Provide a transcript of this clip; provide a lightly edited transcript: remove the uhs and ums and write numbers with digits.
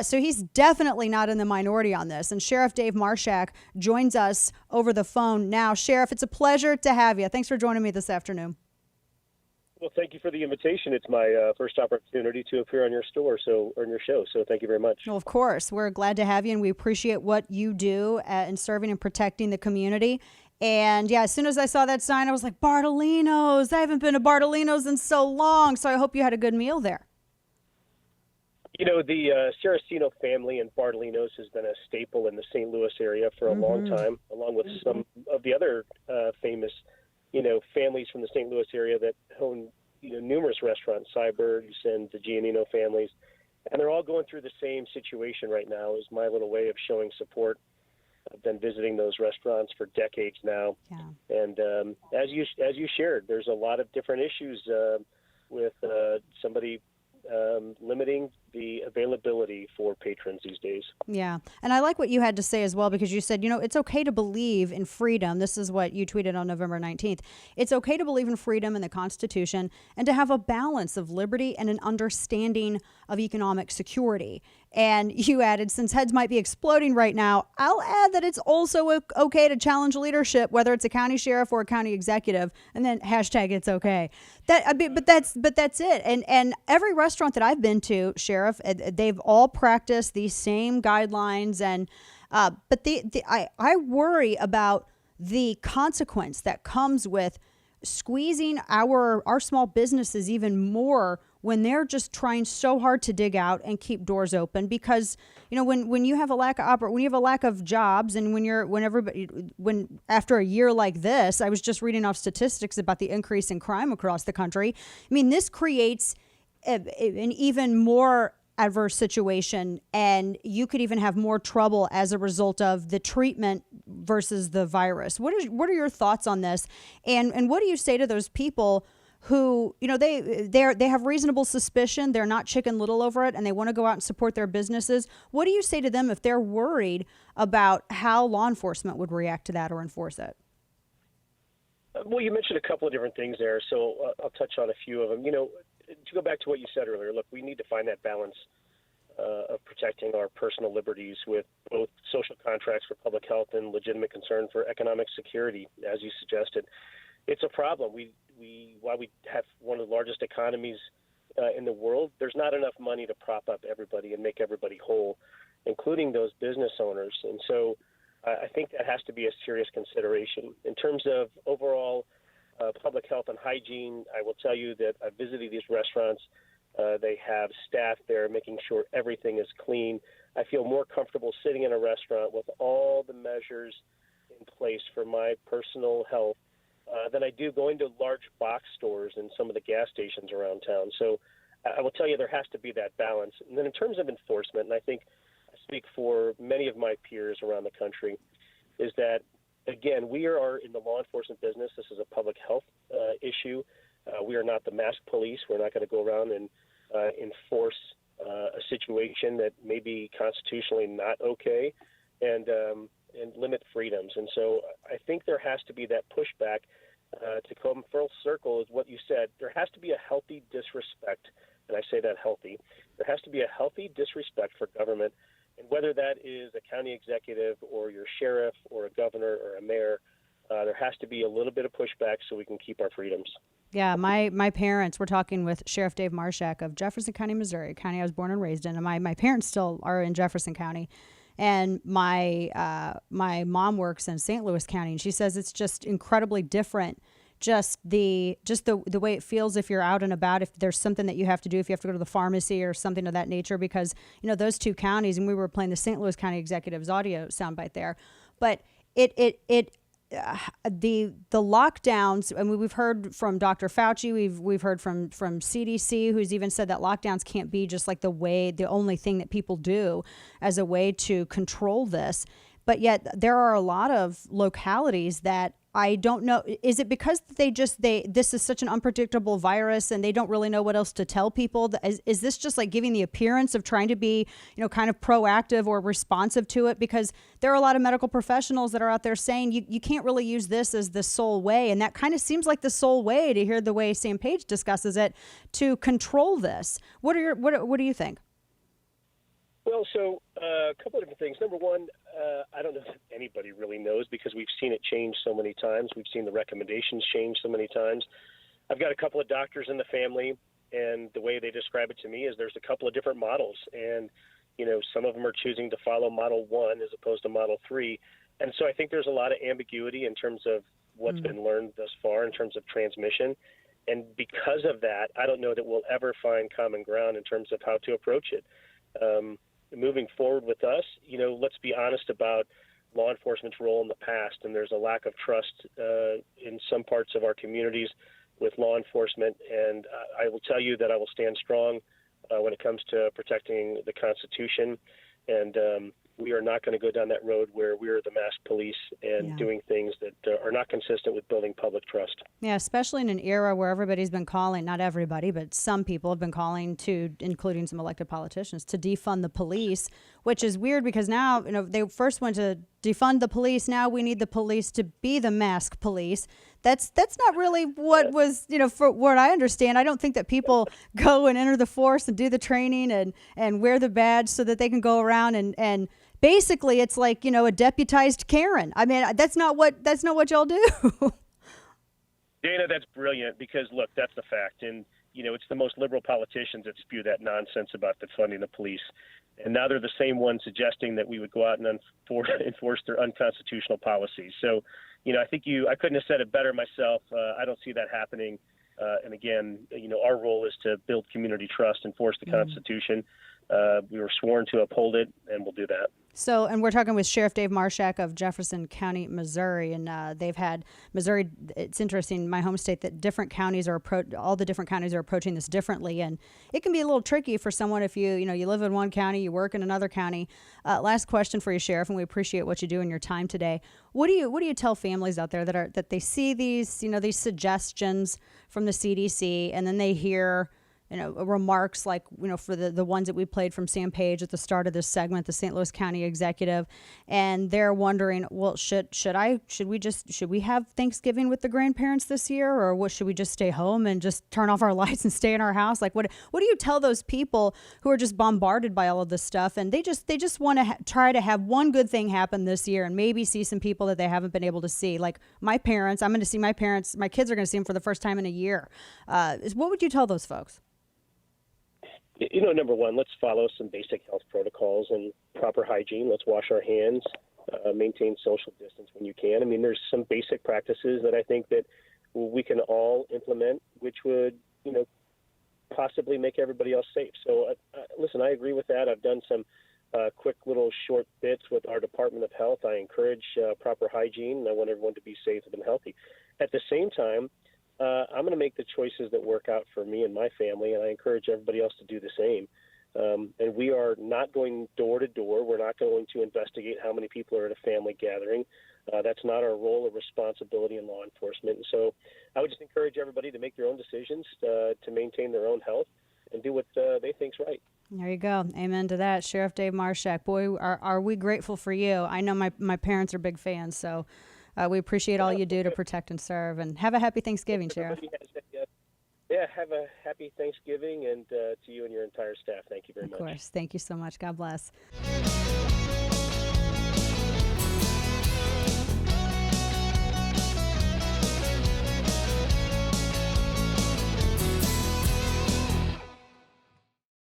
So he's definitely not in the minority on this. And Sheriff Dave Marshak joins us over the phone now. Sheriff, it's a pleasure to have you. Thanks for joining me this afternoon. Well, thank you for the invitation. It's my first opportunity to appear on your show. So thank you very much. Well, of course, we're glad to have you, and we appreciate what you do in serving and protecting the community. And yeah, as soon as I saw that sign, I was like, Bartolino's. I haven't been to Bartolino's in so long. So I hope you had a good meal there. You know, the Saraceno family and Bartolino's has been a staple in the St. Louis area for a long time, along with some of the other famous, families from the St. Louis area that own, numerous restaurants, Cybergs and the Giannino families. And they're all going through the same situation right now. Is my little way of showing support. I've been visiting those restaurants for decades now. Yeah. And as you shared, there's a lot of different issues with somebody limiting the availability for patrons these days. Yeah. And I like what you had to say as well, because you said, it's okay to believe in freedom. This is what you tweeted on November 19th. It's okay to believe in freedom and the Constitution and to have a balance of liberty and an understanding of economic security. And you added, since heads might be exploding right now, I'll add that it's also okay to challenge leadership, whether it's a county sheriff or a county executive, and then hashtag it's okay. But that's it. And every restaurant that I've been to, Sheriff, they've all practiced these same guidelines. And but I worry about the consequence that comes with squeezing our small businesses even more when they're just trying so hard to dig out and keep doors open. Because when you have a lack of jobs, and when after a year like this, I was just reading off statistics about the increase in crime across the country. I mean, this creates an even more adverse situation, and you could even have more trouble as a result of the treatment versus the virus. What are your thoughts on this? And what do you say to those people who, they have reasonable suspicion, they're not Chicken Little over it, and they want to go out and support their businesses? What do you say to them if they're worried about how law enforcement would react to that or enforce it? Well, you mentioned a couple of different things there, so I'll touch on a few of them. To go back to what you said earlier, look, we need to find that balance of protecting our personal liberties with both social contracts for public health and legitimate concern for economic security, as you suggested. It's a problem. While we have one of the largest economies in the world, there's not enough money to prop up everybody and make everybody whole, including those business owners. And so I think that has to be a serious consideration. In terms of overall public health and hygiene, I will tell you that I visited these restaurants. They have staff there making sure everything is clean. I feel more comfortable sitting in a restaurant with all the measures in place for my personal health than I do going to large box stores and some of the gas stations around town. So I will tell you there has to be that balance. And then in terms of enforcement, and I think I speak for many of my peers around the country, is that, again, we are in the law enforcement business. This is a public health issue. We are not the mask police. We're not going to go around and enforce a situation that may be constitutionally not okay and limit freedoms. And so I think there has to be that pushback to come full circle is what you said. There has to be a healthy disrespect, and I say that healthy. There has to be a healthy disrespect for government, and whether that is a county executive or your sheriff or a governor or a mayor, there has to be a little bit of pushback so we can keep our freedoms. Yeah, my parents, we're talking with Sheriff Dave Marshak of Jefferson County, Missouri, county I was born and raised in, and my parents still are in Jefferson County. And my mom works in St. Louis County, and she says it's just incredibly different. Just the way it feels if you're out and about, if there's something that you have to do, if you have to go to the pharmacy or something of that nature, because those two counties, and we were playing the St. Louis County executive's audio soundbite there, but the lockdowns, I mean, we've heard from Dr. Fauci, we've heard from CDC, who's even said that lockdowns can't be just like the only thing that people do as a way to control this. But yet there are a lot of localities that I don't know. Is it because this is such an unpredictable virus and they don't really know what else to tell people? Is this just like giving the appearance of trying to be, kind of proactive or responsive to it? Because there are a lot of medical professionals that are out there saying you can't really use this as the sole way. And that kind of seems like the sole way, to hear the way Sam Page discusses it, to control this. What do you think? Well, so a couple of different things. Number one, I don't know if anybody really knows because we've seen it change so many times. We've seen the recommendations change so many times. I've got a couple of doctors in the family, and the way they describe it to me is there's a couple of different models. And, some of them are choosing to follow Model 1 as opposed to Model 3. And so I think there's a lot of ambiguity in terms of what's been learned thus far in terms of transmission. And because of that, I don't know that we'll ever find common ground in terms of how to approach it. Moving forward with us, let's be honest about law enforcement's role in the past, and there's a lack of trust in some parts of our communities with law enforcement. And I will tell you that I will stand strong when it comes to protecting the Constitution, and we are not going to go down that road where we are the masked police and doing things that are not consistent with building public trust. Yeah, especially in an era where everybody's been calling, not everybody, but some people have been calling to, including some elected politicians, to defund the police, which is weird because now, they first went to defund the police. Now we need the police to be the masked police. That's not really what was, for what I understand. I don't think that people go and enter the force and do the training and wear the badge so that they can go around and basically it's like, a deputized Karen. I mean, that's not what y'all do. Dana, that's brilliant because, look, that's the fact. And, it's the most liberal politicians that spew that nonsense about defunding the police. And now they're the same ones suggesting that we would go out and enforce their unconstitutional policies. So, I think I couldn't have said it better myself. I don't see that happening. And again, our role is to build community trust, enforce the Constitution. We were sworn to uphold it, and we'll do that. So, and we're talking with Sheriff Dave Marshak of Jefferson County, Missouri, and they've had Missouri. It's interesting, my home state, that different counties all the different counties are approaching this differently, and it can be a little tricky for someone if you live in one county, you work in another county. Last question for you, Sheriff, and we appreciate what you do in your time today. What do you tell families out there that they see these these suggestions from the CDC, and then they hear remarks like, for the ones that we played from Sam Page at the start of this segment, the St. Louis County executive, and they're wondering, well, should we have Thanksgiving with the grandparents this year, or what, should we just stay home and just turn off our lights and stay in our house? Like, what do you tell those people who are just bombarded by all of this stuff, and they just want to try to have one good thing happen this year and maybe see some people that they haven't been able to see? Like my parents, I'm going to see my parents, my kids are going to see them for the first time in a year. What would you tell those folks? Number one, let's follow some basic health protocols and proper hygiene. Let's wash our hands, maintain social distance when you can. I mean, there's some basic practices that I think that we can all implement, which would, possibly make everybody else safe. So, listen, I agree with that. I've done some quick little short bits with our Department of Health. I encourage proper hygiene, and I want everyone to be safe and healthy. At the same time, I'm going to make the choices that work out for me and my family, and I encourage everybody else to do the same. And we are not going door to door. We're not going to investigate how many people are at a family gathering. That's not our role or responsibility in law enforcement. And so I would just encourage everybody to make their own decisions to maintain their own health and do what they think's right. There you go. Amen to that. Sheriff Dave Marshak, boy, are we grateful for you. I know my parents are big fans, so we appreciate all you do to protect and serve. And have a happy Thanksgiving, Sheriff. Yeah, have a happy Thanksgiving, and to you and your entire staff, thank you very much. Of course. Thank you so much. God bless.